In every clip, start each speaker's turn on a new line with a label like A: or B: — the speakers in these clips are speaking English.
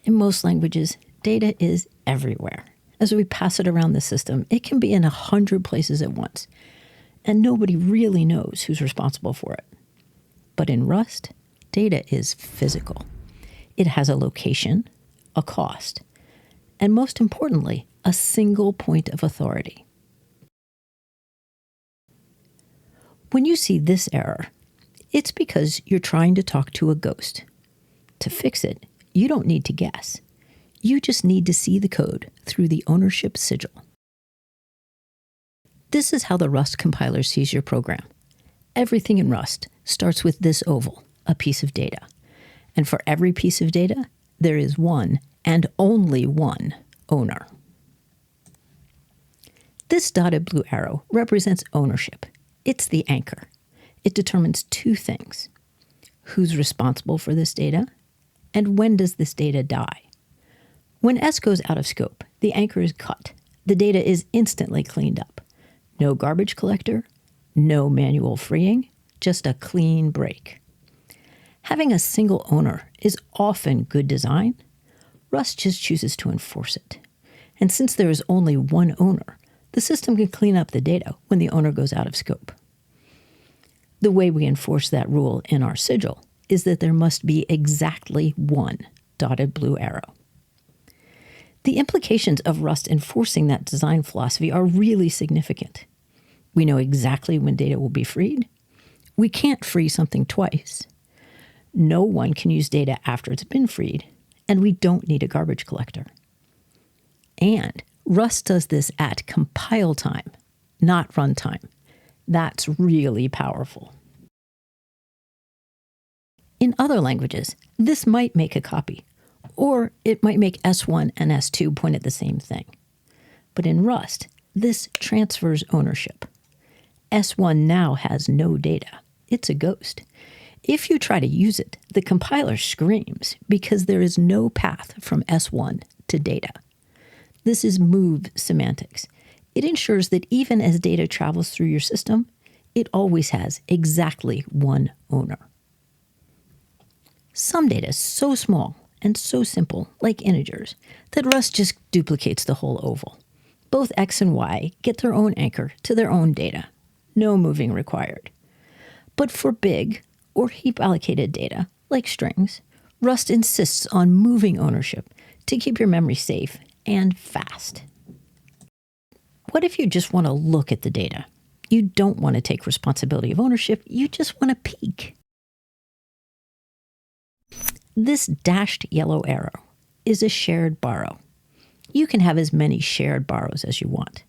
A: In most languages, data is everywhere. As we pass it around the system, it can be in 100 places at once, and nobody really knows who's responsible for it. But in Rust, data is physical. It has a location, a cost, and most importantly, a single point of authority. When you see this error, it's because you're trying to talk to a ghost. To fix it, you don't need to guess. You just need to see the code through the ownership sigil. This is how the Rust compiler sees your program. Everything in Rust starts with this oval, a piece of data. And for every piece of data, there is one and only one owner. This dotted blue arrow represents ownership. It's the anchor. It determines two things: who's responsible for this data, and when does this data die. When S goes out of scope, the anchor is cut. The data is instantly cleaned up. No garbage collector, no manual freeing, just a clean break. Having a single owner is often good design. Rust just chooses to enforce it. And since there is only one owner, the system can clean up the data when the owner goes out of scope. The way we enforce that rule in our sigil is that there must be exactly one dotted blue arrow. The implications of Rust enforcing that design philosophy are really significant. We know exactly when data will be freed. We can't free something twice. No one can use data after it's been freed, and we don't need a garbage collector. And Rust does this at compile time, not runtime. That's really powerful. In other languages, this might make a copy, or it might make S1 and S2 point at the same thing. But in Rust, this transfers ownership. S1 now has no data. It's a ghost. If you try to use it, the compiler screams because there is no path from S1 to data. This is move semantics. It ensures that even as data travels through your system, it always has exactly one owner. Some data is so small and so simple, like integers, that Rust just duplicates the whole oval. Both X and Y get their own anchor to their own data. No moving required. But for big or heap-allocated data, like strings, Rust insists on moving ownership to keep your memory safe and fast. What if you just want to look at the data? You don't want to take responsibility of ownership, you just want to peek. This dashed yellow arrow is a shared borrow. You can have as many shared borrows as you want.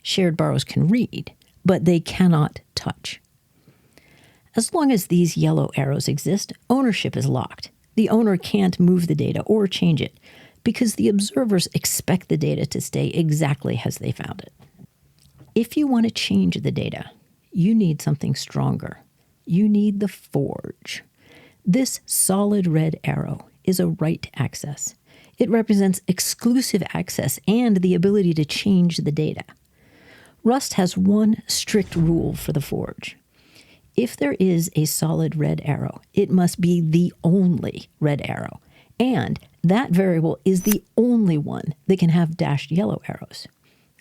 A: Shared borrows can read, but they cannot touch. As long as these yellow arrows exist, ownership is locked. The owner can't move the data or change it because the observers expect the data to stay exactly as they found it. If you want to change the data, you need something stronger. You need the forge. This solid red arrow is a write access. It represents exclusive access and the ability to change the data. Rust has one strict rule for the forge. If there is a solid red arrow, it must be the only red arrow, and that variable is the only one that can have dashed yellow arrows.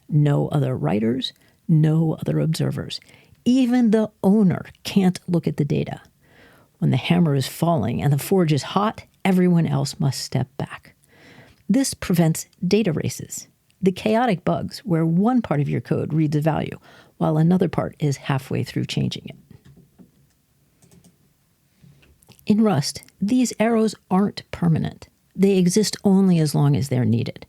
A: No other writers, no other observers. Even the owner can't look at the data. When the hammer is falling and the forge is hot, everyone else must step back. This prevents data races, the chaotic bugs where one part of your code reads a value while another part is halfway through changing it. In Rust, these arrows aren't permanent. They exist only as long as they're needed.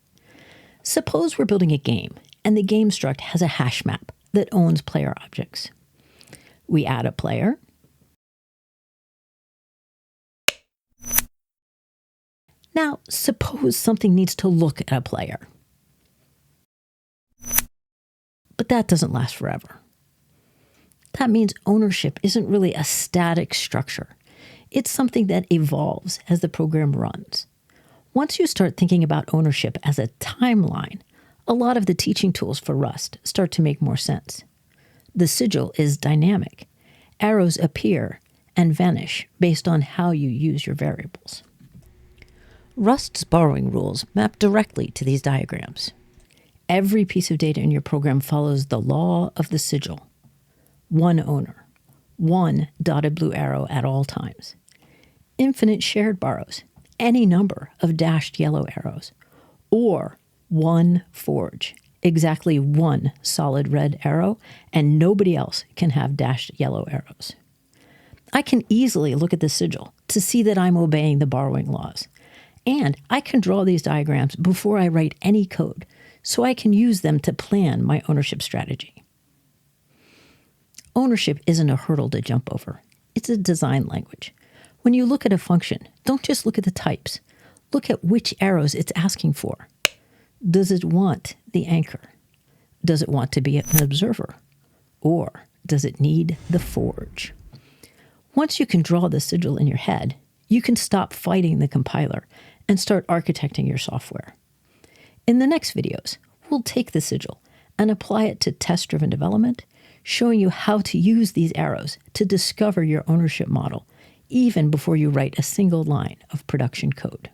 A: Suppose we're building a game, and the game struct has a hash map that owns player objects. We add a player. Now, suppose something needs to look at a player. But that doesn't last forever. That means ownership isn't really a static structure. It's something that evolves as the program runs. Once you start thinking about ownership as a timeline, a lot of the teaching tools for Rust start to make more sense. The sigil is dynamic. Arrows appear and vanish based on how you use your variables. Rust's borrowing rules map directly to these diagrams. Every piece of data in your program follows the law of the sigil. One owner, one dotted blue arrow at all times. Infinite shared borrows, any number of dashed yellow arrows. Or one forge, exactly one solid red arrow, and nobody else can have dashed yellow arrows. I can easily look at the sigil to see that I'm obeying the borrowing laws. And I can draw these diagrams before I write any code, so I can use them to plan my ownership strategy. Ownership isn't a hurdle to jump over. It's a design language. When you look at a function, don't just look at the types. Look at which arrows it's asking for. Does it want the anchor? Does it want to be an observer? Or does it need the forge? Once you can draw the sigil in your head, you can stop fighting the compiler and start architecting your software. In the next videos, we'll take the sigil and apply it to test-driven development, showing you how to use these arrows to discover your ownership model, even before you write a single line of production code.